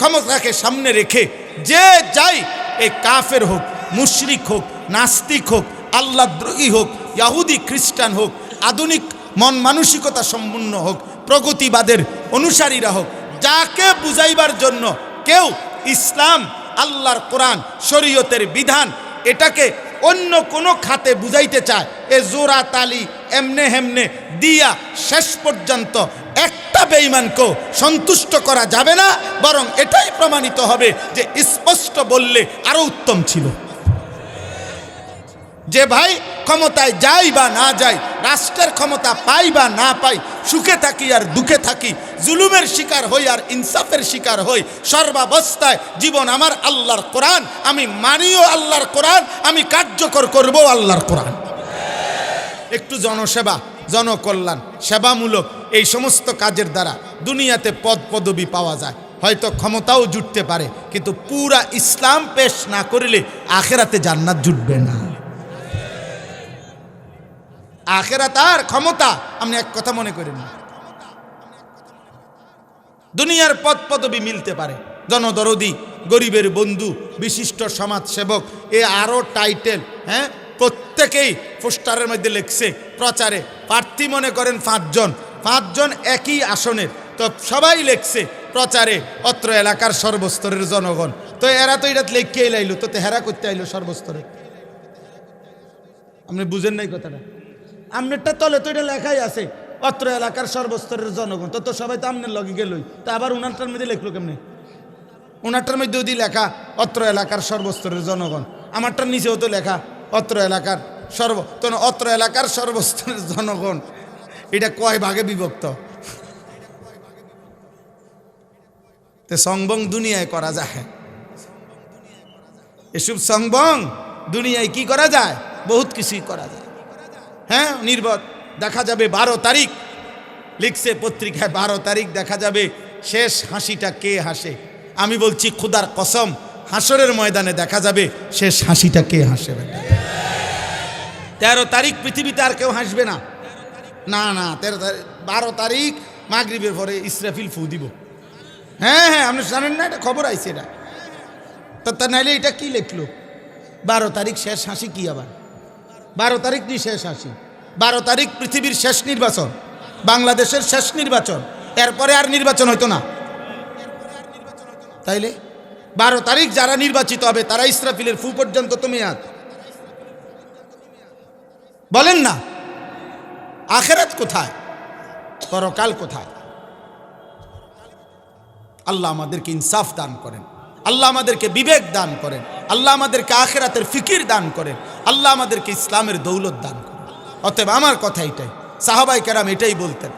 ক্ষমতাকে সামনে রেখে যে যাই, এই কাফের হোক, মুশরিক হোক, নাস্তিক হোক, আল্লাহদ্রোহী হোক, ইহুদি খ্রিস্টান হোক, আধুনিক মন মানসিকতা সম্পন্ন হোক, প্রগতিবাদের অনুসারীরা হোক, যাকে বুঝাইবার জন্য কেউ ইসলাম, আল্লাহর কোরআন, শরীয়তের বিধান এটাকে অন্য কোনো খাতে বুঝাইতে চায়, এ জোড়া তালি এমনে হেমনে দিয়া শেষ পর্যন্ত একটা বেঈমানকেও সন্তুষ্ট করা যাবে না, বরং এটাই প্রমাণিত হবে যে স্পষ্ট বললে আরো উত্তম ছিল। যে ভাই ক্ষমতায় যাই বা না যাই, রাষ্ট্রের ক্ষমতা পাই বা না পাই, সুখে থাকি আর দুঃখে থাকি, জুলুমের শিকার হই আর ইনসাফের শিকার হই, সর্বাবস্থায় জীবন আমার আল্লাহর কোরআন, আমি মানিও আল্লাহর কোরআন, আমি কার্যকর করব আল্লাহর কোরআন। একটু জনসেবা, জনকল্যাণ, সেবামূলক এই সমস্ত কাজের দ্বারা দুনিয়াতে পদ পদবি পাওয়া যায়, হয়তো ক্ষমতাও জুটতে পারে, কিন্তু পুরা ইসলাম পেশ না করলে আখেরাতে জান্নাত জুটবে না। আখেরাত আর ক্ষমতা আপনি এক কথা মনে করেন না। দুনিয়ার পদ পদবি মিলতে পারে, জনদরদি, গরিবের বন্ধু, বিশিষ্ট সমাজ সেবক, এ আরো টাইটেল, হ্যাঁ, প্রত্যেকেই পোস্টারের মধ্যে লিখছে প্রচারে। প্রার্থী মনে করেন পাঁচজন একই আসনের, তো সবাই লিখছে প্রচারে অত্র এলাকার সর্বস্তরের জনগণ। তো এরা তো এটা লিখিয়ে লাইলো, তো হেরা করতে আইলো সর্বস্তরে। আপনি বুঝেন নাই কথাটা? আমনেরটা তলে তো এটা লেখাই আছে অত্র এলাকার সর্বস্তরের জনগণ, তো সবাই তো আমনের লগে গেলই, তো আবার উনারটার মধ্যে লিখলো কেমনে? উনারটার মধ্যে যদি লেখা অত্র এলাকার সর্বস্তরের জনগণ, আমারটার নিচেও তো লেখা অত্র এলাকার অত্র এলাকার সর্বস্তরের জনগণ, এটা কয় ভাগে বিভক্ত? তো সংবং দুনিয়ায় করা যায়, এসব সংবং দুনিয়ায় কি করা যায়? বহুত কিছুই করা যায়। হ্যাঁ, নির্বোধ দেখা যাবে 12 তারিখ লিখছে পত্রিকায়, 12 তারিখ দেখা যাবে শেষ হাসিটা কে হাসে। আমি বলছি খুদার কসম, হাসরের ময়দানে দেখা যাবে শেষ হাসিটা কে হাসে। 13 তারিখ পৃথিবীতে আর কেউ হাসবে না। না না, 12 তারিখ মাগরিবের পরে ইসরাফিল ফু দিব। হ্যাঁ হ্যাঁ, আপনি জানেন না? এটা খবর আইছে এটা। তো তা নাইলে এটা কি লিখলো? 12 তারিখ শেষ হাসি কি আবার? 12 তারিখ নি শেষ হাসি। 12 তারিখ পৃথিবীর শেষ নির্বাচন, বাংলাদেশের শেষ নির্বাচন, এরপরে আর নির্বাচন হইতো না। তাইলে 12 তারিখ যারা নির্বাচিত হবে তারা ইসরাফিলের ফু পর্যন্ত তুমি মেয়াদ। বলেন না, আখেরাত কোথায়? পরকাল কোথায়? আল্লাহ আমাদেরকে ইনসাফ দান করেন, আল্লাহ আমাদেরকে বিবেক দান করেন, আল্লাহ আমাদেরকে আখেরাতের ফিকির দান করেন, আল্লাহ আমাদেরকে ইসলামের দৌলত দান করেন। অতএব আমার কথা এটাই, সাহাবাই কেরাম এটাই বলতেন,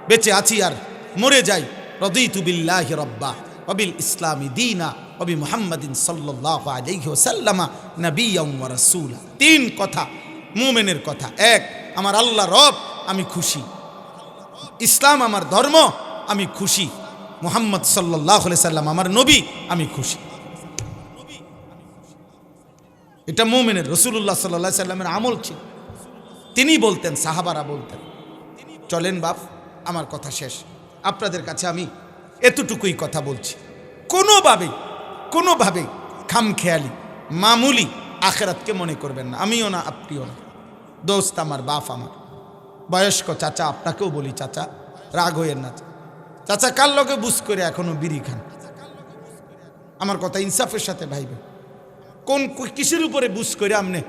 বেঁচে আছি আর মরে যাই, রদিতু বিল্লাহি রাব্বা ওয়া বিল ইসলামি দীনা ওয়া বি মুহাম্মাদিন সাল্লাল্লাহু আলাইহি ওয়াসাল্লাম নবিয়্যান ওয়া রাসূলা। 3 কথা মুমিনের কথা। 1, আমার আল্লাহ রব, আমি খুশি। ইসলাম আমার ধর্ম, আমি খুশি। মুহাম্মদ সাল্লাল্লাহু আলাইহি সাল্লাম আমার নবী, আমি খুশি। এটা মুমিনের, রাসূলুল্লাহ সাল্লাল্লাহু আলাইহি সাল্লামের আমল ছিল। তিনি বলতেন, সাহাবারা বলতেন। চলেন বাপ, আমার কথা শেষ। আপনাদের কাছে আমি এতটুকুই কথা বলছি, কোনোভাবে খামখেয়ালি মামুলি আখেরাতকে মনে করবেন না। আমিও না, আপনিও না। দোস্ত আমার, বাপ আমার, বয়স্ক চাচা, আপনাকেও বলি চাচা, রাগ হইয়েন না চাচা। কার লগে বুঝ করে এখনো বিড়ি খান? আমার কথা ইনসাফের সাথে ভাইবে। কিসের উপরে বুঝ করে আপনি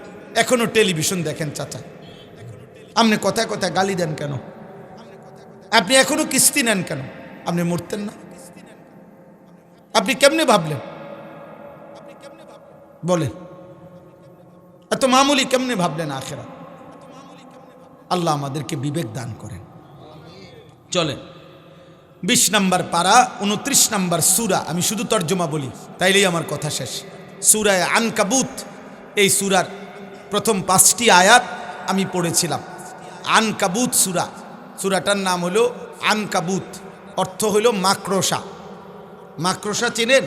এখনো টেলিভিশন দেখেন চাচা? আপনি কথায় কথায় গালি দেন কেন? আপনি এখনো কিস্তি নেন কেন? আপনি মরতেন না? আপনি কেমনে ভাবলেন? বলেন, এত মামুলি কেমনে ভাবলেন আখেরাত? আল্লাহ আমাদেরকে বিবেক দান করেন। চলেন 20 নম্বর পারা 29 নম্বর সূরা, আমি শুধু তর্জমা বলি তাইলেই আমার কথা শেষ। সূরা আনকাবুত, এই সূরার প্রথম 5টি আয়াত আমি পড়েছিলাম। আনকাবুত সূরাটার নাম হলো আনকাবুত, অর্থ হলো মাকড়সা। মাকড়সা চেনেন?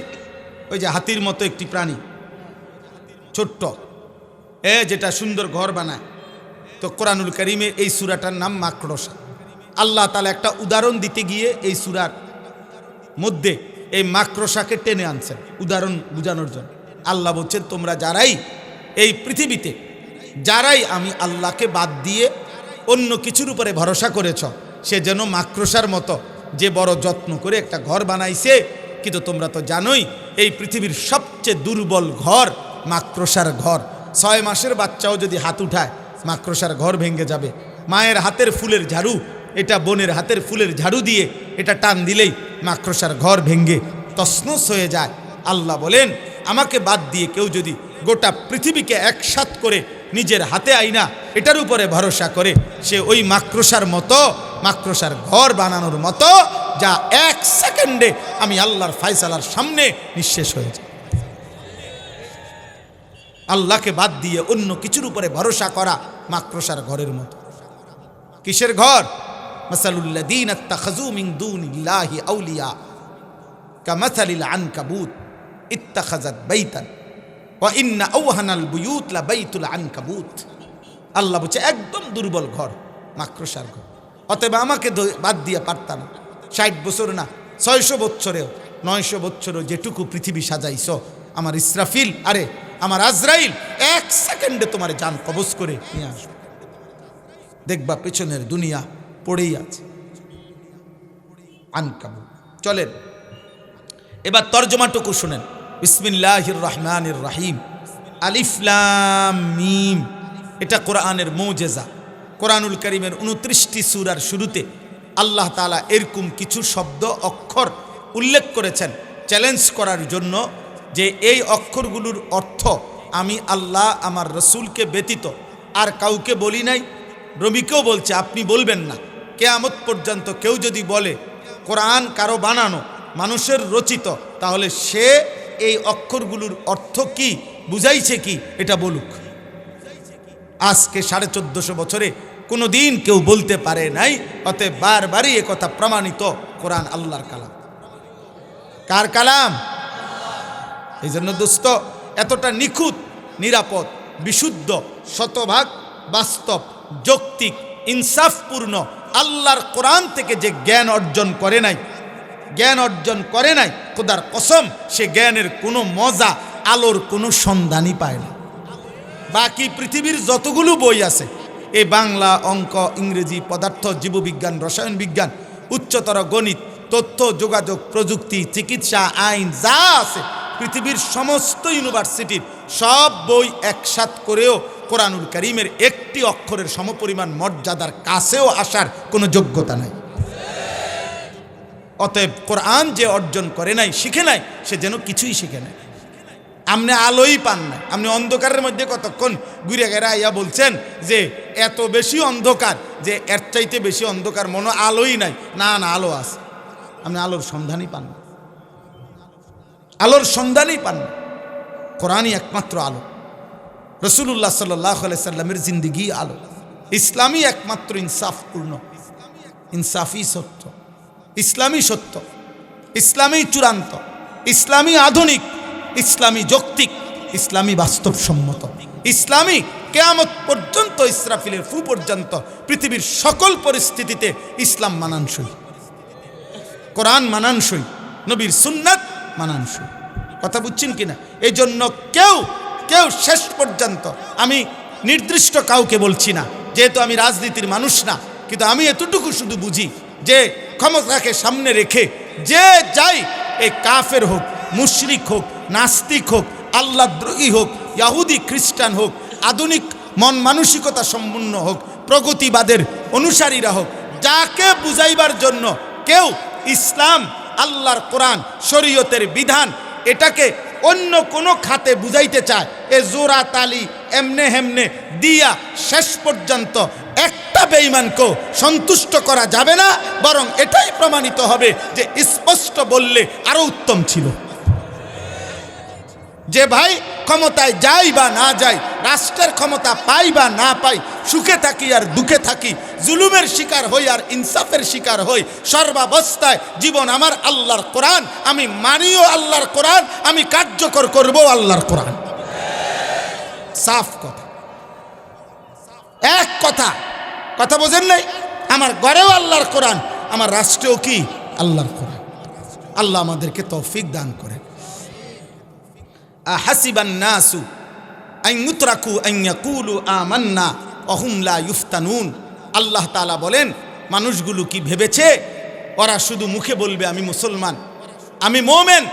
ওই যে হাতির মতো একটি প্রাণী, ছোট্ট, যেটা সুন্দর ঘর বানায়। তো কোরআনুল কারীমে এই সূরাটার নাম মাকড়সা। আল্লাহ তাআলা একটা উদাহরণ দিতে গিয়ে এই সূরার মধ্যে এই মাকড়সাকে টেনে আনছেন উদাহরণ বোঝানোর জন্য। আল্লাহ বলছেন তোমরা যারাই এই পৃথিবীতে যারাই আমি আল্লাহকে বাদ দিয়ে অন্য কিছুর উপরে ভরসা করেছ, সে যেন মাকড়সার মতো যে বড় যত্ন করে একটা ঘর বানাইছে, কিন্তু তোমরা তো জানোই এই পৃথিবীর সবচেয়ে দুর্বল ঘর মাকড়সার ঘর। 6 মাসের বাচ্চাও যদি হাত উঠায় মাকড়সার ঘর ভেঙে যাবে। মায়ের হাতের ফুলের ঝাড়ু, এটা বোনের হাতের ফুলের ঝাড়ু দিয়ে এটা টান দিলেই মাকড়সার ঘর ভেঙে তছনছ হয়ে যায়। আল্লাহ বলেন আমাকে বাদ দিয়ে কেউ যদি গোটা পৃথিবীকে একসাথ করে নিজের হাতে আইনা এটার উপরে ভরসা করে, সে ওই মাকড়সার মতো, মাকড়সার ঘর বানানোর মতো, যা 1 সেকেন্ডে আমি আল্লাহর ফায়সালার সামনে নিঃশেষ হয়ে যায়। আল্লাহকে বাদ দিয়ে অন্য কিছুর উপরে ভরসা করা মাকড়সার ঘরের মতো। কিসের ঘর? মাসালুল্লাযীনা ইত্তাখাযু মিন দুনিল্লাহি আউলিয়া কামাসালিল আনকাবুত ইত্তাখাযাত বাইতান ওয়া ইন্না আওহানাল বুয়ুত লা বাইতুল আনকাবুত। আল্লাহ বলছে একদম দুর্বল ঘর মাকড়সার ঘর। অতএব আমাকে বাদ দিয়ে পারতাম 60 বছর না 600 বছরেও 900 বছরেও যেটুকু পৃথিবী সাজাইছ, আমার ইসরাফিল আরে আমার আজরাইল 1 সেকেন্ডে তোমার জান কবজ করে নিয়ে আসবে। দেখবা পেছনের দুনিয়া পড়েই আছে আনকাবুত। চলেন এবার তর্জমাটুকু শুনেন। বিসমিল্লাহির রহমানির রহিম, আলিফ লাম মিম। এটা কোরআনের মুজিজা। কোরআনুল কারীমের 29টি সূরার শুরুতে আল্লাহ তাআলা এরকম কিছু শব্দ অক্ষর উল্লেখ করেছেন চ্যালেঞ্জ করার জন্য, যে এই অক্ষরগুলোর অর্থ আমি আল্লাহ আমার রসুলকে ব্যতীত আর কাউকে বলি নাই। রবিকেও বলছে আপনি বলবেন না। কিয়ামত পর্যন্ত কেউ যদি বলে কোরআন কারো বানানো, মানুষের রচিত, তাহলে সে এই অক্ষরগুলোর অর্থ কি বুঝাইছে কি এটা বলুক। আজকে 1450 বছরে কোনো দিন কেউ বলতে পারে নাই। অতএব বারবারই এ কথা প্রমাণিত কোরআন আল্লাহর কালাম। কার কালাম? এই জন্য দোস্ত, এতটা নিখুঁত, নিরাপদ, বিশুদ্ধ, শতভাগ বাস্তব, যৌক্তিক, ইনসাফপূর্ণ আল্লাহর কোরআন থেকে যে জ্ঞান অর্জন করে নাই, খোদার কসম সে জ্ঞানের কোনো মজা, আলোর কোনো সন্ধানই পায় না। বাকি পৃথিবীর যতগুলো বই আছে, এই বাংলা, অঙ্ক, ইংরেজি, পদার্থ, জীববিজ্ঞান, রসায়ন বিজ্ঞান, উচ্চতর গণিত, তথ্য যোগাযোগ প্রযুক্তি, চিকিৎসা, আইন, যা আছে পৃথিবীর সমস্ত ইউনিভার্সিটির সব বই একসাথ করেও কোরআনুল কারীমের একটি অক্ষরের সমপরিমাণ মর্যাদার কাছেও আসার কোনো যোগ্যতা নাই। অতএব কোরআন যে অর্জন করে নাই, শিখে নাই, সে যেন কিছুই শিখে নাই। আপনি আলোই পান না। আপনি অন্ধকারের মধ্যে কতক্ষণ ঘুরে গেরা আইয়া বলছেন যে এত বেশি অন্ধকার, যে এর চাইতে বেশি অন্ধকার, মনে আলোই নাই। না না, আলো আছে। আপনি আলোর সন্ধানই পান না, আলোর সন্ধানই পান না। কোরআনই একমাত্র আলো। রাসূলুল্লাহ সাল্লাল্লাহু আলাইহি সাল্লামের জিন্দেগি আলো। ইসলামই একমাত্র ইনসাফপূর্ণ, ইনসাফি সত্য, ইসলামী সত্য, ইসলামী চূড়ান্ত, ইসলামী আধুনিক, ইসলামী যৌক্তিক, ইসলামী বাস্তবসম্মত, ইসলামী কিয়ামত পর্যন্ত, ইসরাফিলের ফু পর্যন্ত পৃথিবীর সকল পরিস্থিতিতে ইসলাম মানানসই, কোরআন মানানসই, নবীর সুন্নাত মানানসই। কথা বুঝছেন কিনা? এই জন্য কেউ শেষ পর্যন্ত, আমি নির্দিষ্ট কাউকে বলছি না, যেহেতু আমি রাজনীতির মানুষ না, কিন্তু আমি এতটুকু শুধু বুঝি যে ক্ষমতাকে সামনে রেখে যে যাই, এই কাফের হোক, মুশরিক হোক, নাস্তিক হোক, আল্লাহদ্রোহী হোক, ইহুদি খ্রিস্টান হোক, আধুনিক মন মানসিকতা সম্পন্ন হোক, প্রগতিবাদের অনুসারীরা হোক, যাকে বুঝাইবার জন্য কেউ ইসলাম, আল্লাহর কোরআন, শরীয়তের বিধান এটাকে অন্য কোনো খাতে বুঝাইতে চায়, এ জোড়া তালি এমনে হেমনে দিয়া শেষ পর্যন্ত একটা বেঈমানকেও সন্তুষ্ট করা যাবে না, বরং এটাই প্রমাণিত হবে যে স্পষ্ট বললে আরো উত্তম ছিল। যে ভাই ক্ষমতায় যাই বা না যাই, রাষ্ট্রের ক্ষমতা পাই বা না পাই, সুখে থাকি আর দুঃখে থাকি, জুলুমের শিকার হই আর ইনসাফের শিকার হই, সর্বাবস্থায় জীবন আমার আল্লাহর কোরআন, আমি মানিও আল্লাহর কোরআন, আমি কার্যকর করব আল্লাহর কোরআন। সাফ কথা, এক কথা বোঝেন নাই? আমার ঘরেও আল্লাহর কোরআন, আমার রাষ্ট্রেও কি আল্লাহর কোরআন। আল্লাহ আমাদেরকে তৌফিক দান করেন। আহাসিবান নাসু আন ইউতরাকু আন ইয়াকুলু আমান্না ওয়া হুম লা ইফতানুন। আল্লাহ তাআলা বলেন, মানুষগুলো কি ভেবেছে ওরা শুধু মুখে বলবে আমি মুসলমান, আমি মুমিন,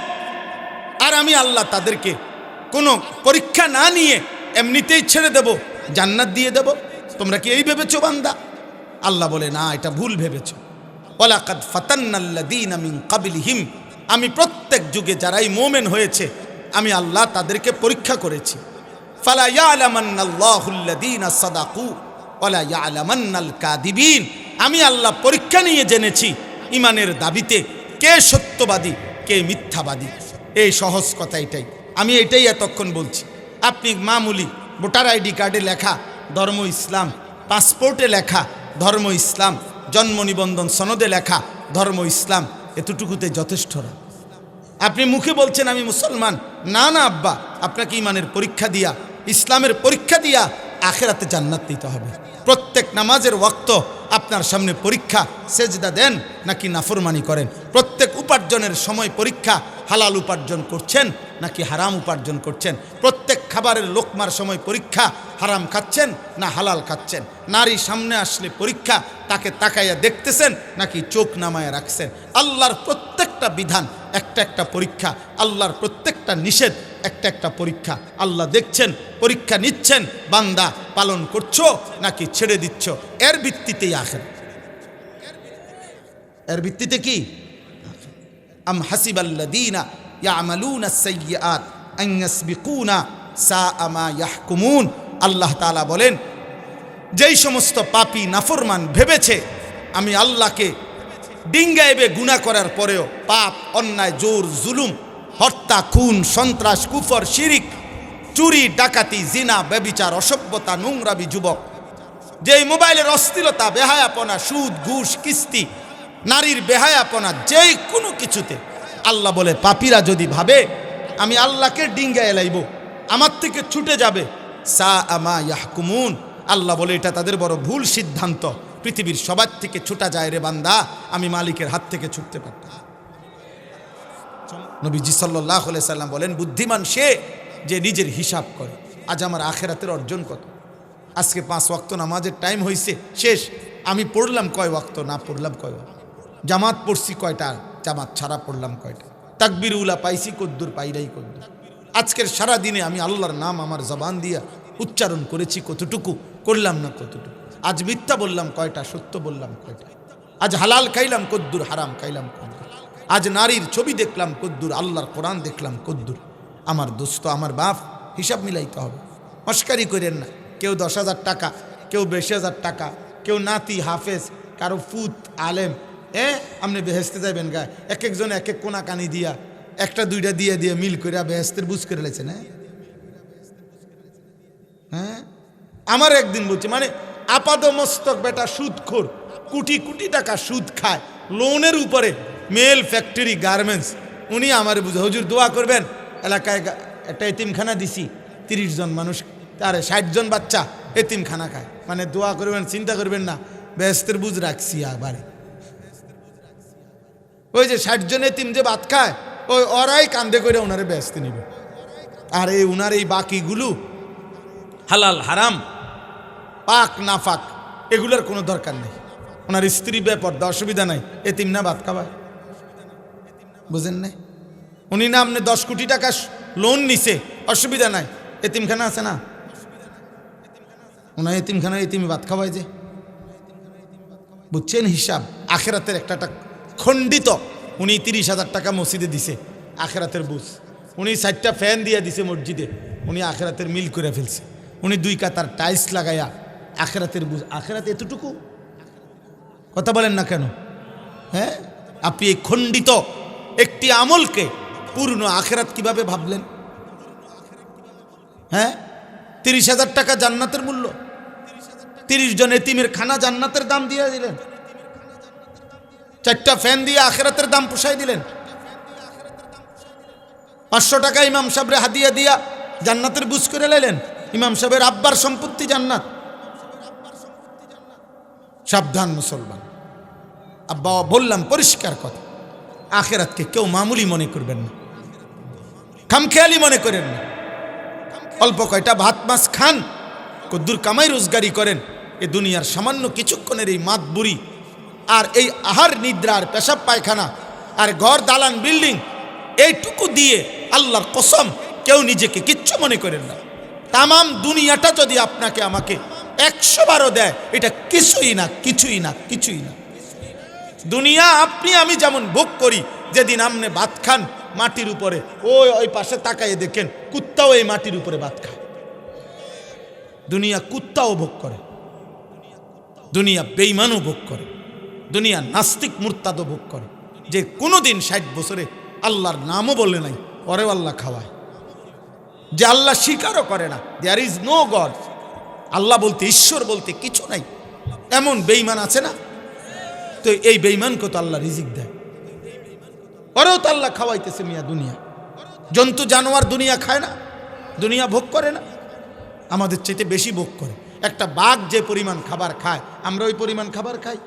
আর আমি আল্লাহ তাদেরকে কোনো পরীক্ষা না নিয়ে এমনিতেই ছেড়ে দেব, জান্নাত দিয়ে দেব? তোমরা কি এই ভেবেছো বান্দা? আল্লাহ বলে, না, এটা ভুল ভেবেছো। ওয়ালাকাদ ফাতান্নাল্লাযীনা মিন ক্বাবলিহিম, আমি প্রত্যেক যুগে যারাই মুমিন হয়েছে আমি আল্লাহ তাদেরকে পরীক্ষা করেছি। ফালা ইয়ালামান্নাল্লাহুল্লাযীনা সাদাকু ওয়ালা ইয়ালামান্নাল কাযিবিন, আমি আল্লাহ পরীক্ষা নিয়ে জেনেছি ইমানের দাবিতে কে সত্যবাদী কে মিথ্যাবাদী। এই সহজ কথা এটাই, আমি এটাই এতক্ষণ বলছি। আপনি মামুলি ভোটার আইডি কার্ডে লেখা ধর্ম ইসলাম, পাসপোর্টে লেখা ধর্ম ইসলাম, জন্ম নিবন্ধন সনদে লেখা ধর্ম ইসলাম, এতটুকুতে যথেষ্ট না। আপনি মুখে বলছেন আমি মুসলমান, না না আব্বা, আপনাকে ইমানের পরীক্ষা দিয়া, ইসলামের পরীক্ষা দিয়া আখিরাতে জান্নাত নিতে হবে। প্রত্যেক নামাজের ওয়াক্ত আপনার সামনে পরীক্ষা, সেজদা দেন নাকি নাফরমানি করেন। প্রত্যেক উপার্জনের সময় পরীক্ষা, হালাল উপার্জন করছেন নাকি হারাম উপার্জন করছেন। প্রত্যেক খাবারের লোকমার সময় পরীক্ষা, হারাম খাচ্ছেন না হালাল খাচ্ছেন। নারী সামনে আসলে পরীক্ষা, তাকে তাকাইয়া দেখতেছেন নাকি চোখ নামায়া রাখছেন। আল্লাহর প্রত্যেকটা বিধান একটা একটা পরীক্ষা, আল্লাহর প্রত্যেকটা নিষেধ একটা একটা পরীক্ষা। আল্লাহ দেখছেন, পরীক্ষা নিচ্ছেন, বান্দা পালন করছো নাকি ছেড়ে দিচ্ছ। এর ভিত্তিতেই আখিরাত, এর ভিত্তিতে কি? আম হাসিবাল্লাযীনা ইয়ামালুনা আস-সাইয়্যাত আন ইয়াসবিকুনা সাআ মা ইয়াহকুমুন। আল্লাহ তাআলা বলেন, যেই সমস্ত পাপী নাফরমান ভেবেছে আমি আল্লাহকে ডিঙ্গাইবে গুনাহ করার পরেও পাপ, অন্যায়, জোর, জুলুম, হত্যা, খুন, সন্ত্রাস, কুফর, শিরিক, চুরি, ডাকাতি, জিনা, ব্যভিচার, অসভ্যতা, নোংরামি, যুবক, যেই মোবাইলের অশ্লীলতা, বেহায়াপনা, সুদ, ঘুষ, কিস্তি, নারীর বেহায়াপনা, যেই কোনো কিছুতে আল্লাহ বলে পাপীরা যদি ভাবে আমি আল্লাহকে ডিঙ্গায় লাইব, আমার থেকে ছুটে যাবে, সাআ মা ইয়াহকুমুন। আল্লাহ বলে এটা তাদের বড় ভুল সিদ্ধান্ত। পৃথিবীর সবার থেকে ছুটা যায় রে বান্দা, আমি মালিকের হাত থেকে ছুটতে পারতাম। নবীজি সাল্লাল্লাহু আলাইহি সাল্লাম বলেন, বুদ্ধিমান সে যে নিজের হিসাব করে। আজ আমার আখিরাতের অর্জন কত? আজকে 5 ওয়াক্ত নামাজের টাইম হয়েছে, শেষ। আমি পড়লাম কয় ওয়াক্ত, না পড়লাম কয় ওয়াক্ত, জামাত পড়ছি কয়টা, জামাত ছাড়া পড়লাম কয়টা, তাকবীর উলা পাইছি কদ্দুর, পাইরাই কদ্দুর। আজকের সারা দিনে আমি আল্লাহর নাম আমার জবান দিয়া উচ্চারণ করেছি কতটুকু, করলাম না কতটুকু। আজ মিথ্যা বললাম কয়টা, সত্য বললাম কয়টা। আজ হালাল খাইলাম কদ্দুর, হারাম খাইলাম কদ্দুর। আজ নারীর ছবি দেখলাম কদ্দুর, আল্লাহর কোরআন দেখলাম কদ্দুর। আমার দোস্ত, আমার বাপ, হিসাব মিলাইতে হবে। মস্কারি করেন না। কেউ 10,000 টাকা, কেউ 20,000 টাকা, কেউ নাতি হাফেজ, কারো ফুত আলেম, আপনি বেহেস্তে যাবেন গায়ে। এক একজন এক এক কোনা কানি দিয়া, একটা দুইটা দিয়ে দিয়ে মিল করে বেহেস্তের বুঝ করে লেছেন। হ্যাঁ, আমার একদিন বলছে, মানে আপাদমস্তক বেটা সুদখোর, কোটি কোটি টাকা সুদ খায়, লোনের উপরে, মেল ফ্যাক্টরি, গার্মেন্টস। উনি আমার বুঝে, হুজুর দোয়া করবেন, এলাকায় একটা এতিমখানা দিছি, 30 জন মানুষ, আরে 60 জন বাচ্চা এতিমখানা খায়, মানে দোয়া করবেন, চিন্তা করবেন না, বেহেস্তের বুঝ রাখছি বাড়ি। ওই যে 60 জন এতিম যে ভাত খায়, ওই ওরাই কান্দে করে ওনারে বেহেস্তে নিবে। আর এই উনার এই বাকিগুলো হালাল হারাম, পাক না ফাক, এগুলোর কোনো দরকার নেই। ওনার স্ত্রী বেপর্দা, অসুবিধা নাই, এতিম না ভাত খাওয়ায়, বুঝেন না? উনি না আপনি 10 কোটি টাকা লোন নিছে, অসুবিধা নাই, এতিমখানা আছে না, ওনার এতিমখানা এতিমি ভাত খাওয়ায় যে, বুঝছেন হিসাব। আখেরাতের একটা খণ্ডিত। উনি 30,000 টাকা মসজিদে দিছে, আখেরাতের বুঝ। উনি 4টা ফ্যান দিয়ে দিছে মসজিদে, উনি আখেরাতের মিল করে ফেলছে। উনি 2 কাতার টাইলস লাগাইয়া, আখেরাতের বুঝ। আখেরাত এতটুকু কথা বলেন না কেন? হ্যাঁ, আপনি এই খণ্ডিত একটি আমলকে পূর্ণ আখেরাত কিভাবে ভাবলেন? হ্যাঁ, 30,000 টাকা জান্নাতের মূল্য, 30 জন এতিমের খানা জান্নাতের দাম দিয়ে দিলেন, 4টা ফ্যান দিয়ে আখেরাতের দাম পোষাই দিলেন, 500 টাকা ইমাম সাহেবরে হাদিয়া দিয়া জান্নাতের বুঝ করে লাইলেন। ইমাম সাহেবের আব্বার সম্পত্তি জান্নাত। সাবধান মুসলমান। আব্বা বললাম পরিষ্কার কথা, আখেরাতকে কেউ মামুলি মনে করবেন না, খামখেয়ালি মনে করেন না। অল্প কয়টা ভাত মাছ খান, কদ্দুর কামাই রোজগারি করেন, এ দুনিয়ার সামান্য কিছুক্ষণের এই মাত বুড়ি আর এই আহার নিদ্রা আর পেশাব পায়খানা আর ঘর দালান বিল্ডিং, এইটুকু দিয়ে আল্লাহর কসম কেউ নিজেকে কিচ্ছু মনে করেন না। তামাম দুনিয়াটা যদি আপনাকে আমাকে 100 বারও দেয়, এটা কিছুই না, কিছুই না, কিছুই না। দুনিয়া আপনি আমি যেমন ভোগ করি, যেদিন আপনি ভাত খান মাটির উপরে, ওই পাশে তাকাইয়ে দেখেন কুত্তাও এই মাটির উপরে ভাত খায়। দুনিয়া কুত্তাও ভোগ করে, দুনিয়া বেঈমানও ভোগ করে, দুনিয়া নাস্তিক মুরতাদও ভোগ করে, যে কোনোদিন 60 বছরে আল্লাহর নামও বলে নাই, পরেও আল্লাহ খাওয়ায়, যে আল্লাহ স্বীকারও করে না, দেয়ার ইজ নো গড, আল্লাহ বলতে ঈশ্বর বলতে কিছু নাই, এমন বেঈমান আছে না? তো এই বেঈমানকে তো আল্লাহ রিজিক দেয়, ওরাও তো আল্লাহ খাওয়াইতেছে। মিয়া দুনিয়া জন্তু জানোয়ার দুনিয়া খায় না, দুনিয়া ভোগ করে না, আমাদের চাইতে বেশি ভোগ করে। একটা বাঘ যে পরিমাণ খাবার খায় আমরা ওই পরিমাণ খাবার খাই,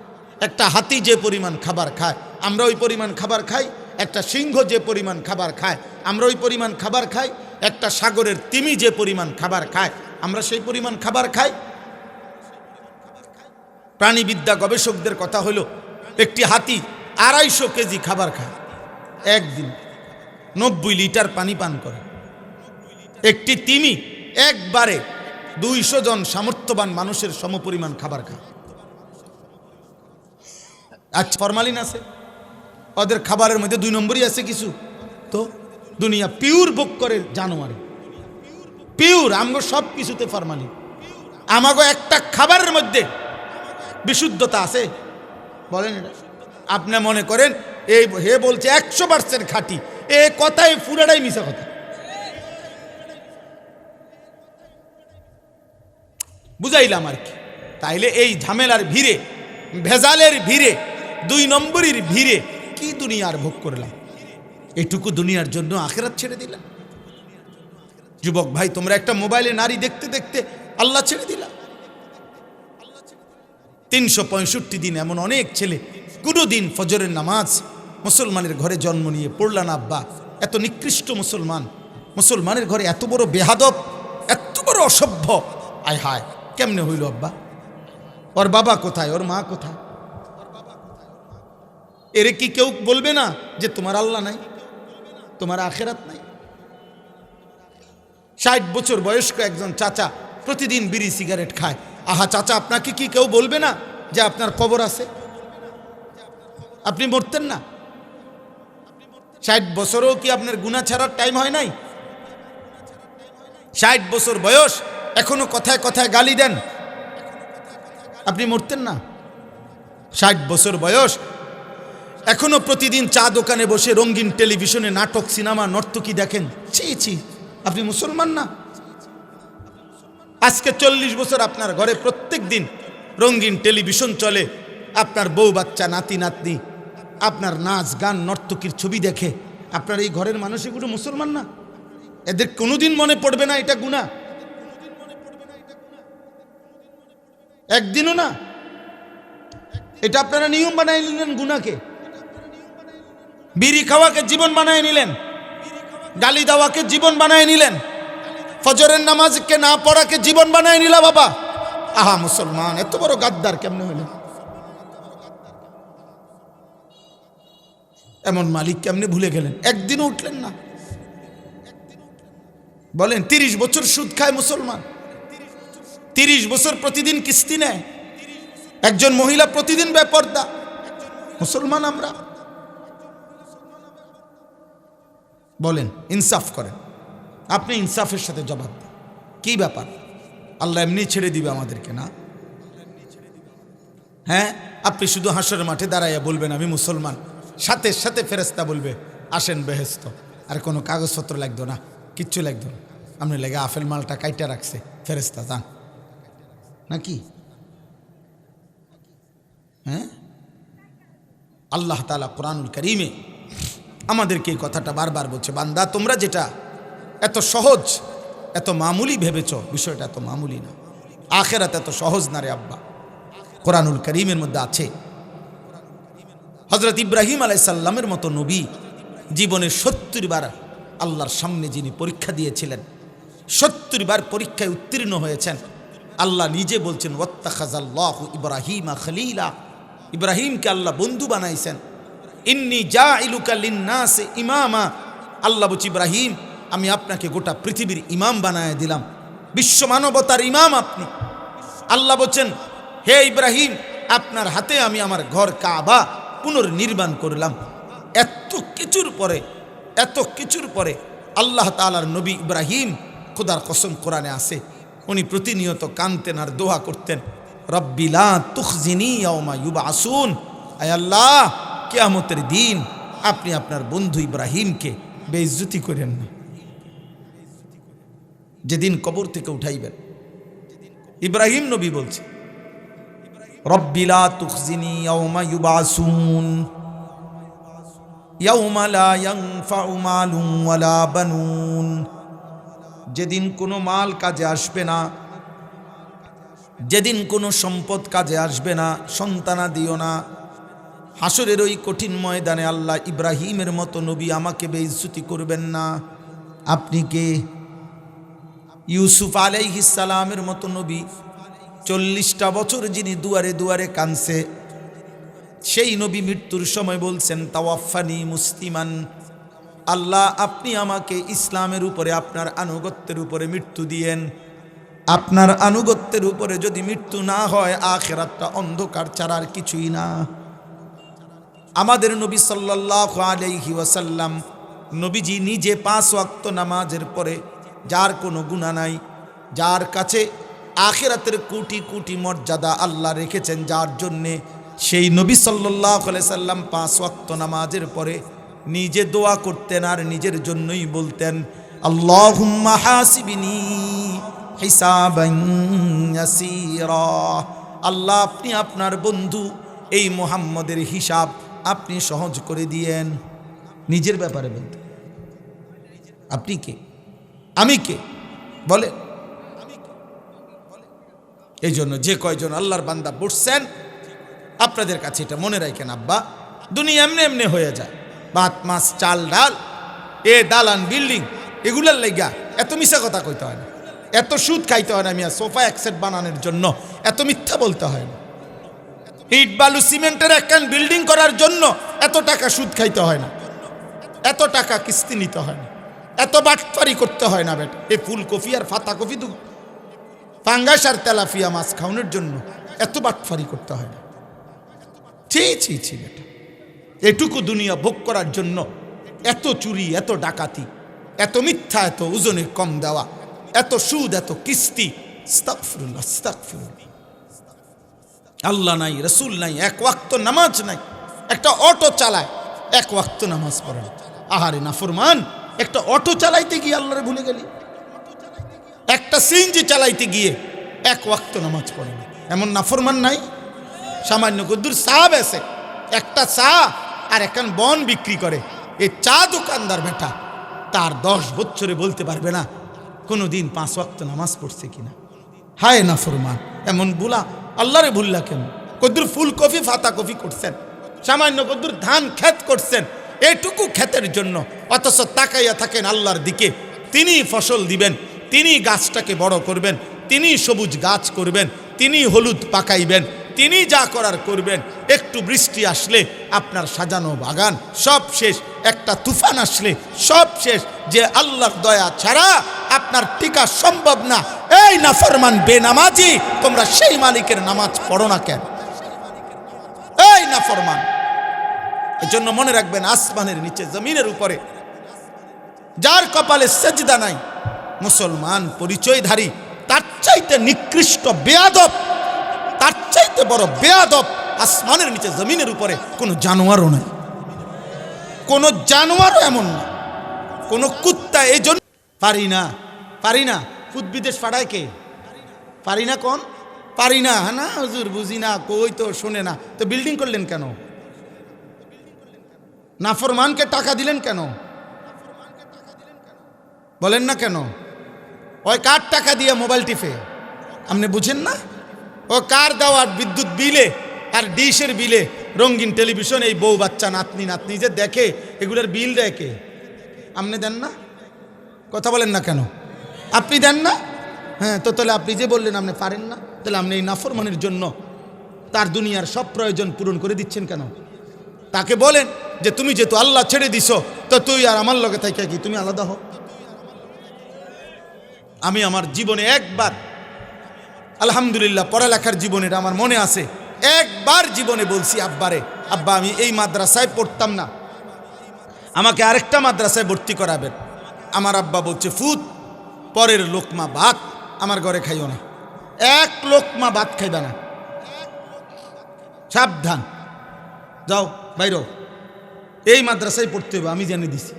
একটা হাতি যে পরিমাণ খাবার খায় আমরা ওই পরিমাণ খাবার খাই, একটা সিংহ যে পরিমাণ খাবার খায় আমরা ওই পরিমাণ খাবার খাই, একটা সাগরের তিমি যে পরিমাণ খাবার খায় আমরা সেই পরিমাণ খাবার খাই। প্রাণীবিদ্যা গবেষকদের কথা হলো, একটি হাতি 250 কেজি খাবার খায়, একদিন 90 লিটার পানি পান করে। একটি তিমি একবারে 200 জন সামর্থ্যবান মানুষের সমপরিমাণ খাবার খায়। আচ্ছা, ফরমালিন আছে ওদের খাবারের মধ্যে, 2 নম্বরই আছে কিছু। তো দুনিয়া পিওর ভোগ করে জানোয়ারে, পিওর। আমগো সব কিছুতে ফরমালিন, আমাগো একটা খাবারের মধ্যে বিশুদ্ধতা আছে? বলেন এটা। আপনি মনে করেন এই হে বলছে 100% খাঁটি, এ কথাই পুরাটাই মিছা কথা। বুঝাইলাম আর কি। তাইলে এই ঝামেলার ভিড়ে, ভেজালের ভিড়ে, 2 নম্বরের ভিড়ে কি দুনিয়ার ভোগ করলাম? এটুকু দুনিয়ার জন্য আখিরাত ছেড়ে দিলাম। যুবক ভাই, তোমরা একটা মোবাইলে নারী দেখতে দেখতে আল্লাহ ছেড়ে দিলাম। 365 দিন এমন অনেক ছেলে কোনো দিন ফজরের নামাজ মুসলমানের ঘরে জন্ম নিয়ে পড়লা না আব্বা। এত নিকৃষ্ট মুসলমান, মুসলমানের ঘরে এত বড় বেহাদব, এত বড় অসভ্য, আয় হায় কেমনে হইল আব্বা? ওর বাবা কোথায়, ওর মা কোথায়? এরে কি কেউ বলবে না যে তোমার আল্লাহ নাই, তোমার আখেরাত নাই? 60 বছর বয়স্ক একজন চাচা প্রতিদিন বিড়ি সিগারেট খায়। আহা চাচা, আপনাকে কি কেউ বলবে না যে আপনার কবর আছে, আপনি মরতেন না? 60 বছরও কি আপনার গুনাহ ছাড়ার টাইম হয় নাই? 60 বছর বয়স, এখনো কথায় কথায় গালি দেন, আপনি মরতেন না? 60 বছর বয়স, এখনো প্রতিদিন চা দোকানে বসে রঙিন টেলিভিশনে নাটক, সিনেমা, নর্তকী দেখেন, ছি ছি, আপনি মুসলমান না? আজকে 40 বছর আপনার ঘরে প্রত্যেক দিন রঙিন টেলিভিশন চলে, আপনার বউ বাচ্চা, নাতি নাতনি আপনার নাচ গান নর্তকীর ছবি দেখে, আপনার এই ঘরের মানুষ এগুলো মুসলমান না? এদের কোনোদিন মনে পড়বে না এটা গুনাহ? একদিনও না। এটা আপনারা নিয়ম বানায় নিলেন গুনাহকে, বিড়ি খাওয়াকে জীবন বানায় নিলেন, গালি দেওয়াকে জীবন বানায় নিলেন, ফজরের নামাজকে না পড়াকে জীবন বানায় নিলা বাবা। আহা মুসলমান, এত বড় গাদ্দার কেমনে হইলেন? এমন মালিক কেমনে ভুলে গেলেন? একদিনও উঠলেন না। বলেন 30 বছর সুদ খায় মুসলমান, 30 বছর প্রতিদিন কিস্তি নেয়, একজন মহিলা প্রতিদিন বেপর্দা, মুসলমান আমরা। বলেন ইনসাফ করেন, আপনি ইনসাফের সাথে জবাব দেন। কি ব্যাপার? আল্লাহ এমনি ছেড়ে দিবে আমাদেরকে না? হ্যাঁ, আপনি শুধু হাসরের মাঠে দাঁড়াইয়া বলবেন আমি মুসলমান, সাথে সাথে ফেরেশতা বলবে আসেন বেহেশত, আর কোনো কাগজপত্র লাগতো না, কিচ্ছু লাগতো না, আপনি লেগে আফেল মালটা কাইটা রাখছে, ফেরেশতা যান নাকি? হ্যাঁ, আল্লাহ তাআলা কোরআনুল কারীমে আমাদেরকে এই কথাটা বারবার বলছে, বান্দা তোমরা যেটা এত সহজ, এত মামুলি ভেবেছ, বিষয়টা এত মামুলি না। আখিরাত এত সহজ না রে আব্বা। কোরআনুল কারীমের মধ্যে আছে হযরত ইব্রাহিম আলাইহিস সালামের মতো নবী জীবনে ৭০ বার আল্লাহর সামনে যিনি পরীক্ষা দিয়েছিলেন, ৭০ বার পরীক্ষায় উত্তীর্ণ হয়েছেন। আল্লাহ নিজে বলছেন ওয়াত্তাখাযাল্লাহু ইব্রাহিমা খলিলা, ইব্রাহিমকে আল্লাহ বন্ধু বানাইছেন। ইন্নী জাইলুকা লিন্নাসি ইমামা, আল্লাহ বলছে ইব্রাহিম আমি আপনাকে গোটা পৃথিবীর ইমাম বানায় দিলাম, বিশ্ব মানবতার ইমাম আপনি। আল্লাহ বলছেন হে ইব্রাহিম আপনার হাতে আমি আমার ঘর কাবা পুনর্নির্মাণ করলাম। এত কিছুর পরে আল্লাহ তাআলার নবী ইব্রাহিম, খোদার কসম কোরআনে আছে, উনি প্রতিনিয়ত কাঁদতেন আর দোয়া করতেন, রব্বি লা তুখজিনি ইয়াওমা ইউবআসুন, আয় আল্লাহ কিয়ামতের দিন আপনি আপনার বন্ধু ইব্রাহিমকে বেইজ্জতি করেন না, যেদিন কবর থেকে উঠাইবেন। ইব্রাহিম নবী বলছে রব্বি লা তুখজিনি ইয়াওমা ইউবআসুন ইয়াওমা লা ইয়ানফাউ মালুন ওয়ালা বানুন, যেদিন কোনো মাল কাজে আসবে না, যেদিন কোনো সম্পদ কাজে আসবে না, সন্তানাদিও না। হাসরের ওই কঠিন ময়দানে আল্লাহ ইব্রাহিমের মতো নবী আমাকে বেইজ্জতি করবেন না। আপনি কে? ইউসুফ আলাইহিস সালামের মতো নবী 40টা বছর যিনি দুয়ারে দুয়ারে কাঁদছে, সেই নবী মৃত্যুর সময় বলছেন তাওয়াফানি মুসলিমান, আল্লাহ আপনি আমাকে ইসলামের উপরে আপনার আনুগত্যের উপরে মৃত্যু দিয়েন। আপনার আনুগত্যের উপরে যদি মৃত্যু না হয় আখিরাতটা অন্ধকার ছাড়া আর কিছুই না। আমাদের নবী সাল্লাল্লাহু আলাইহি ওয়াসাল্লাম নবীজি নিজে 5 ওয়াক্ত নামাজের পরে, যার কোনো গুনাহ নাই, যার কাছে আখিরাতের কোটি কোটি মর্যাদা আল্লাহ রেখেছেন, যার জন্যে সেই নবী সাল্লাল্লাহু আলাইহি সাল্লাম 5 ওয়াক্ত নামাজের পরে নিজে দোয়া করতেন আর নিজের জন্যই বলতেন আল্লাহুম্মা হাসিবনি হিসাবান ইয়াসীরা, আল্লাহ আপনি আপনার বন্ধু এই মুহাম্মদের হিসাব আপনি সহজ করে দিয়েন। নিজের ব্যাপারে বলতেন। আপনি কে? আমি কে? বলে। এই জন্য যে কয়জন আল্লাহর বান্দা বসছেন, আপনাদের কাছে এটা মনে রাখেন, আব্বা দুনিয়া এমনি এমনি হয়ে যায়, ভাত মাছ চাল ডাল এ দালান বিল্ডিং এগুলার লাইগা এত মিশা কথা কইতে হয় না, এত সুদ খাইতে হয় না, মিয়া সোফা একসেট বানানোর জন্য এত মিথ্যা বলতে হয় না, ইট বালু সিমেন্টের একখান বিল্ডিং করার জন্য এত টাকা সুদ খাইতে হয় না, এত টাকা কিস্তি নিতে হয় না, এত বাটপারি করতে হয় না বেটা। এই ফুলকপি আর ফাতা কপি দু পাঙ্গাস আর তেলাপিয়া মাছ খাওয়ানোর জন্য এত বাটপারি করতে হয় না। ছি বেটা, এটুকু দুনিয়া ভোগ করার জন্য এত চুরি, এত ডাকাতি, এত মিথ্যা, এত ওজনে কম দেওয়া, এত সুদ, এত কিস্তি। আস্তাগফিরুল্লাহ, আস্তাগফিরুল্লাহ। আল্লাহ নাই, রসুল নাই, 1 ওয়াক্ত নামাজ নাই। একটা অটো চালায় 1 ওয়াক্ত নামাজ পড়ে না। আহারে নাফরমান, একটা অটো চালাইতে গিয়ে আল্লাহরে ভুলে গেলি, একটা সিএনজি চালাইতে গিয়ে 1 ওয়াক্ত নামাজ পড়ে না। এমন নাফরমান নাই? সামান্য কদ্দুর চা বেছে, একটা চা আর একখান বন বিক্রি করে, এই চা দোকানদার বেটা তার 10 বছরে বলতে পারবে না কোনোদিন 5 ওয়াক্ত নামাজ পড়ছে কিনা। হায় নাফরমান, এমন বুলা আল্লাহরে ভুললা কেন? কদ্দুর ফুলকপি ফাতা কপি করছেন, সামান্য কদ্দুর ধান ক্ষেত করছেন, এইটুকু ক্ষেতের জন্য অথচ তাকাইয়া থাকেন আল্লাহর দিকে। তিনি ফসল দিবেন, তিনি গাছটাকে বড় করবেন, তিনি সবুজ গাছ করবেন, তিনি হলুদ পাকাইবেন, তিনি যা করার করবেন। একটু বৃষ্টি আসলে আপনার সাজানো বাগান সব শেষ, একটা তুফান আসলে সব শেষ। যে আল্লাহর দয়া ছাড়া আপনার টিকা সম্ভব না। এই নাফরমান বেনামাজি, তোমরা সেই মালিকের নামাজ পড়ো না কেন? এই নাফরমান। এজন্য মনে রাখবেন, আসমানের নিচে জমিনের উপরে যার কপালে সেজদা নাই, মুসলমান পরিচয়ধারী, তার চাইতে নিকৃষ্ট বেয়াদব, তার চাইতে বড় বেয়াদব আসমানের নিচে জমিনের উপরে কোনো জানোয়ারও নাই, কোনো জানোয়ারও এমন না, কোনো কুত্তা। এই জন্য পারি না ফুদ বিদেশ পাঠায় কে? পারি না কোন? পারি না, হ্যাঁ না হুজুর বুঝি না, কই তো শোনে না, তো বিল্ডিং করলেন কেন? নাফরমানকে টাকা দিলেন কেন? বলেন না কেন? ওই কার টাকা দিয়ে মোবাইল টিপে? আপনি বুঝেন না? ও কার দেওয়ার বিদ্যুৎ বিলে আর ডিশের বিলে রঙিন টেলিভিশন, এই বউ বাচ্চা নাতনি নাতনি যে দেখে, এগুলোর বিল দেয় কে? আপনি দেন না? কথা বলেন না কেন? আপনি দেন না? হ্যাঁ, তো তাহলে আপনি যে বললেন আপনি পারেন না, তাহলে আপনি এই নাফরমানের জন্য তার দুনিয়ার সব প্রয়োজন পূরণ করে দিচ্ছেন কেন? তাকে বলেন যে তুমি যেহেতু আল্লাহ ছেড়ে দিছো, তো তুই আর আমার লগে থাকি কি তুমি আলাদা হও। আমি আমার জীবনে একবার, আলহামদুলিল্লাহ পড়ালেখার জীবনের আমার মনে আছে, একবার জীবনে বলছি আব্বারে, আব্বা আমি এই মাদ্রাসায় পড়তাম না, আমাকে আরেকটা মাদ্রাসায় ভর্তি করাবেন। আমার আব্বা বলছে, ফুত, পরের লোকমা ভাত আমার ঘরে খাইও না, এক লোকমা ভাত খাইবা না, সাবধান, যাও বাইরো, এই মাদ্রাসায় পড়তে হবে, আমি জানিয়ে দিছি।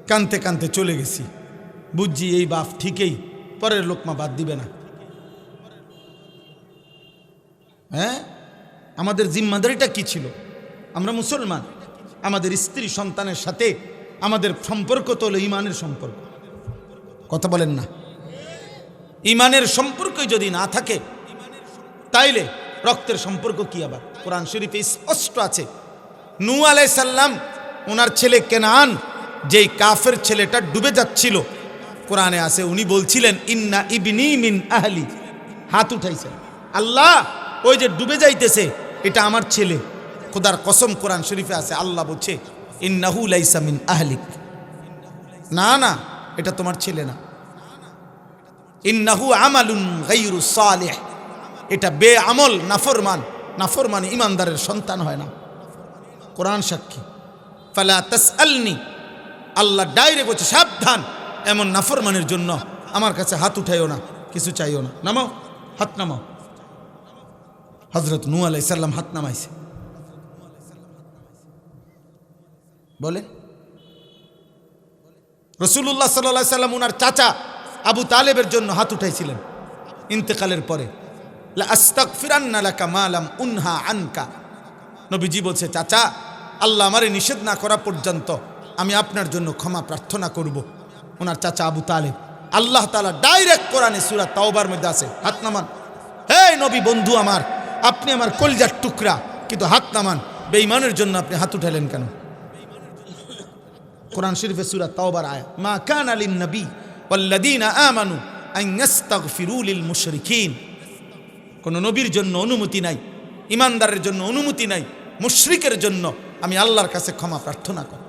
কানতে কানতে চলে গেছি, বুঝছি এই বাপ ঠিকই পরের লোকমা ভাত দিবে না। হ্যাঁ, আমাদের জিম্মাদারিটা কি ছিল? আমরা মুসলমান, আমাদের স্ত্রী সন্তানের সাথে আমাদের সম্পর্ক তো হলো ইমানের সম্পর্ক। কথা বলেন না? ইমানের সম্পর্কই যদি না থাকে তাইলে রক্তের সম্পর্ক কি আবার? কোরআন শরীফে স্পষ্ট আছে, নূহ আলাইহিস সালাম ওনার ছেলে কেনান, যেই কাফের ছেলেটা ডুবে যাচ্ছিল, কোরআনে আছে উনি বলছিলেন ইন্না ইবনি মিন আহলি, হাত উঠাইছেন, আল্লাহ ওই যে ডুবে যাইতেছে এটা আমার ছেলে। খোদার কসম কোরআন শরীফে আছে, আল্লাহ বলছে ইন্নাহু লাইসা মিন আহলিক, না না এটা তোমার ছেলে না, ইন্নাহু আমালুন গায়রু সালিহ, এটা বেআমল নাফরমান, নাফরমান ইমানদারের সন্তান হয় না। কোরআন সাক্ষী। ফালা তাসআলনি, আল্লাহ ডাইরেক্ট বলছে সাবধান, এমন নাফরমানের জন্য আমার কাছে হাত উঠাইও না, কিছু চাইও না, নামাও হাত নামাও। হযরত নূহ আলাইহিস সালাম হাত নামাইছে, বলে রাসূলুল্লাহ সাল্লাল্লাহু আলাইহি সাল্লাম ওনার চাচা আবু তালেবের জন্য হাত উঠাইছিলেন ইন্তেকালের পরে, লা আস্তাগফিরান্না লাকা মা লাম উনহা আনকা, নবীজি বলছে চাচা আল্লাহ আমারে নিষেধ না করা পর্যন্ত আমি আপনার জন্য ক্ষমা প্রার্থনা করব। ওনার চাচা আবু তালেব, আল্লাহ তাআলা ডাইরেক্ট কোরআনে সূরা তাওবার মধ্যে আছে, হাত নামান। হে নবী বন্ধু আমার, আপনি আমার কলিজার টুকরা, কিন্তু হাত নামান, বেঈমানের জন্য আপনি হাত উঠালেন কেন? কোরআন শরীফে সূরা তাওবার আয়াত, মা কানা লিন নবী ওয়াল্লাযীনা আমানু আন ইস্তাগফিরু লিল মুশরিকিন, কোন নবীর জন্য অনুমতি নাই, ইমানদারের জন্য অনুমতি নাই, মুশরিকের জন্য আমি আল্লাহর কাছে ক্ষমা প্রার্থনা করি।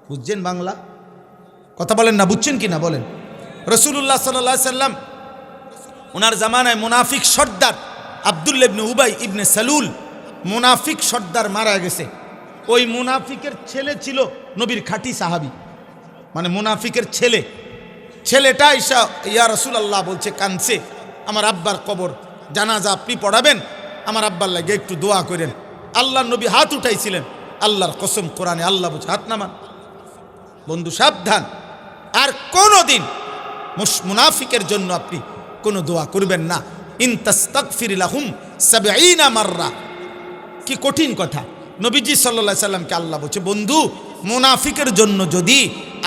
বুঝছেন বাংলা? কথা বলেন না, বুঝছেন কি না বলেন? রাসূলুল্লাহ সাল্লাল্লাহু আলাইহি সাল্লাম ওনার জামানায় মুনাফিক সর্দার আব্দুল্লাহ ইবনে উবাই ইবনে সালুল, মুনাফিক সর্দার মারা গেছে। ওই মুনাফিকের ছেলে ছিল নবীর খাঁটি সাহাবী, মানে মুনাফিকের ছেলেটা ঈশা ইয়া রাসূলুল্লাহ বলছে কানছে, আমার আব্বার কবর জানাজা আপনি পড়াবেন, আমার আব্বার লাগে একটু দোয়া করেন। আল্লাহর নবী হাত উঠাইছিলেন, আল্লাহর কসম কোরআনে আল্লাহ বলছে হাত নামান। বন্ধু সাবধান, আর কোনোদিন মুনাফিকের জন্য আপনি কোনো দোয়া করবেন না। ইন তাস্তাগফির লাহুম ৭০ মাররা, কি কঠিন কথা। নবীজি সাল্লাল্লাহু আলাইহি সাল্লামকে আল্লাহ বলছে বন্ধু মুনাফিকের জন্য যদি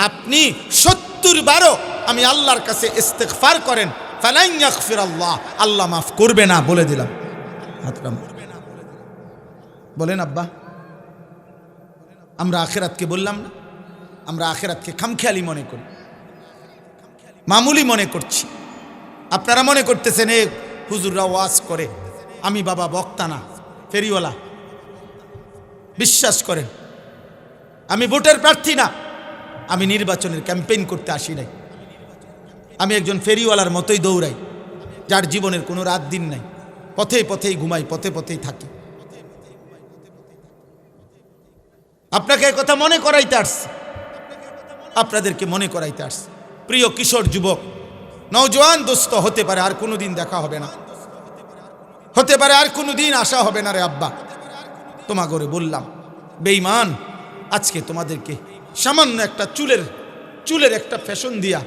আপনি ৭০ বারও আমি আল্লাহর কাছে ইস্তিগফার করেন, ফালান ইয়াগফিরাল্লাহ, আল্লাহ মাফ করবে না, বলে দিলাম। বলেন আব্বা, আমরা আখিরাতকে বললাম না, আমরা আখিরাতকে খামখেয়ালি মনে করি, মামুলি মনে করছি। আপনারা মনে করতেছেন এ হুজুররা ওয়াজ করে, আমি বাবা বক্তা না, ফেরিওয়ালা। বিশ্বাস করেন আমি ভোটের প্রার্থী না, আমি নির্বাচনের ক্যাম্পেইন করতে আসি নাই, আমি একজন ফেরিওয়ালার মতোই দৌড়াই, যার জীবনের কোনো রাত দিন নাই, পথে পথেই ঘুমাই, পথে পথেই থাকি। আপনাকে এই কথা মনে করাইতে আসছি, আপনাদেরকে মনে করাইতে আসছি। প্রিয় কিশোর যুবক নওজোয়ান দোস্ত, হতে পারে আর কোনো দিন দেখা হবে না, হতে পারে আর কোনো দিন আসা হবে না রে আব্বা, তোমা করে বললাম বেঈমান আজকে তোমাদেরকে সামান্য একটা চুলের একটা ফ্যাশন দিয়া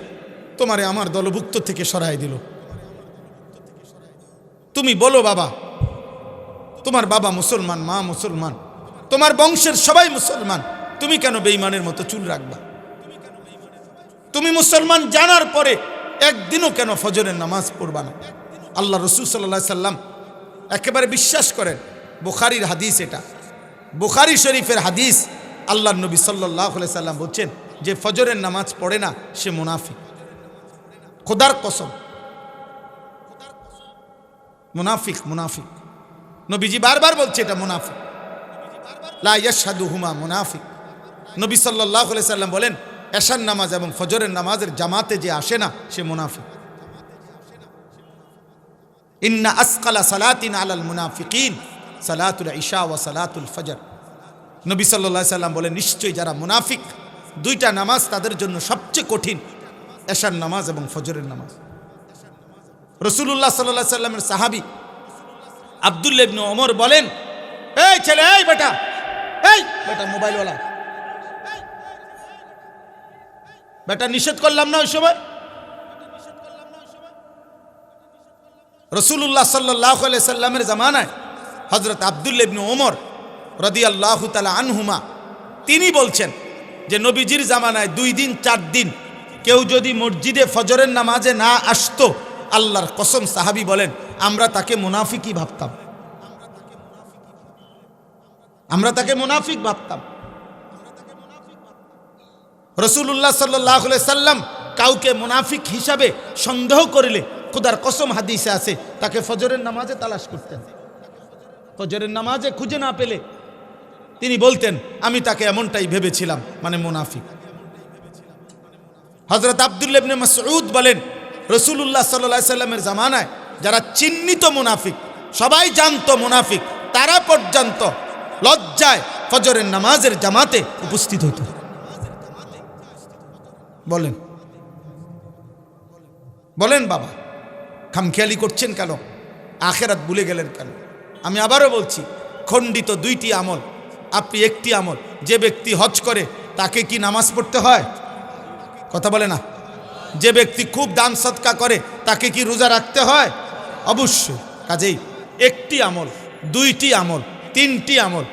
তোমারে আমার দলভুক্ত থেকে সরাই দিল। তুমি বলো বাবা, তোমার বাবা মুসলমান, মা মুসলমান, তোমার বংশের সবাই মুসলমান, তুমি কেন বেঈমানের মতো চুল রাখবা? তুমি মুসলমান জানার পরে একদিনও কেন ফজরের নামাজ পড়বা না? আল্লাহ রাসূল সাল্লাল্লাহু আলাইহি সাল্লাম একেবারে বিশ্বাস করেন বুখারীর হাদিস, এটা বুখারী শরীফের হাদিস। আল্লাহর নবী সাল্লাল্লাহু আলাইহি সাল্লাম বলছেন যে ফজরের নামাজ পড়ে না সে মুনাফিক। খোদার কসম, মুনাফিক মুনাফিক। নবীজি বারবার বলছে এটা মুনাফিক, লা ইয়াশহাদুহুমা মুনাফিক। নবী সাল্লাল্লাহু আলাইহি সাল্লাম বলেন এশার নামাজ এবং ফজরের নামাজের জামাতে যে আসে না সে মুনাফিক। ইন্না আসকালা সালাতিন আলাল মুনাফিকিন সালাতুল ইশা ওয়া সালাতুল ফজর। নবী সাল্লাল্লাহু আলাইহি সাল্লাম বলেন নিশ্চয়ই যারা মুনাফিক দুইটা নামাজ তাদের জন্য সবচেয়ে কঠিন, এশার নামাজ এবং ফজরের নামাজ। রাসূলুল্লাহ সাল্লাল্লাহু আলাইহি সাল্লামের সাহাবী আব্দুল্লাহ ইবনে ওমর বলেন, এই ছেলে, এই বেটা মোবাইলওয়ালা বেটা, নিষেধ করলাম না ওই সময়? রাসূলুল্লাহ সাল্লাল্লাহু আলাইহি সাল্লামের জামানায় হযরত আব্দুল্লাহ ইবনে ওমর রাদিয়াল্লাহু তাআলা আনহুমা তিনি বলছেন যে নবীজির জামানায় 2 দিন 4 দিন কেউ যদি মসজিদে ফজরের নামাজে না আসতো, আল্লাহর কসম সাহাবী বলেন আমরা তাকে মুনাফিকই ভাবতাম, আমরা তাকে মুনাফিক ভাবতাম। রাসূলুল্লাহ সাল্লাল্লাহু আলাইহি সাল্লাম কাউকে মুনাফিক হিসাবে সন্দেহ করলে খোদার কসম হাদিসে আছে তাকে ফজরের নামাজে তালাশ করতেন। ফজরের নামাজে খুঁজে না পেলে তিনি বলতেন আমি তাকে এমনটাই ভেবেছিলাম, মানে মুনাফিক। হযরত আব্দুল্লাহ ইবনে মাসউদ বলেন রাসূলুল্লাহ সাল্লাল্লাহু আলাইহি সাল্লামের জামানায় যারা চিহ্নিত মুনাফিক, সবাই জানতো মুনাফিক, তারা পর্যন্ত লজ্জায় ফজরের নামাজের জামাতে উপস্থিত হইত। বলেন বলেন বাবা, খামখেয়ালি করছেন কেন? আখেরাত ভুলে গেলেন কেন? আমি আবারও বলছি, খণ্ডিত 2টি আমল, আপনি একটি আমল। যে ব্যক্তি হজ করে তাকে কি নামাজ পড়তে হয়? কথা বলে না। যে ব্যক্তি খুব দান সদকা করে তাকে কি রোজা রাখতে হয়? অবশ্যই। কাজেই একটি আমল, 2টি আমল, 3টি আমল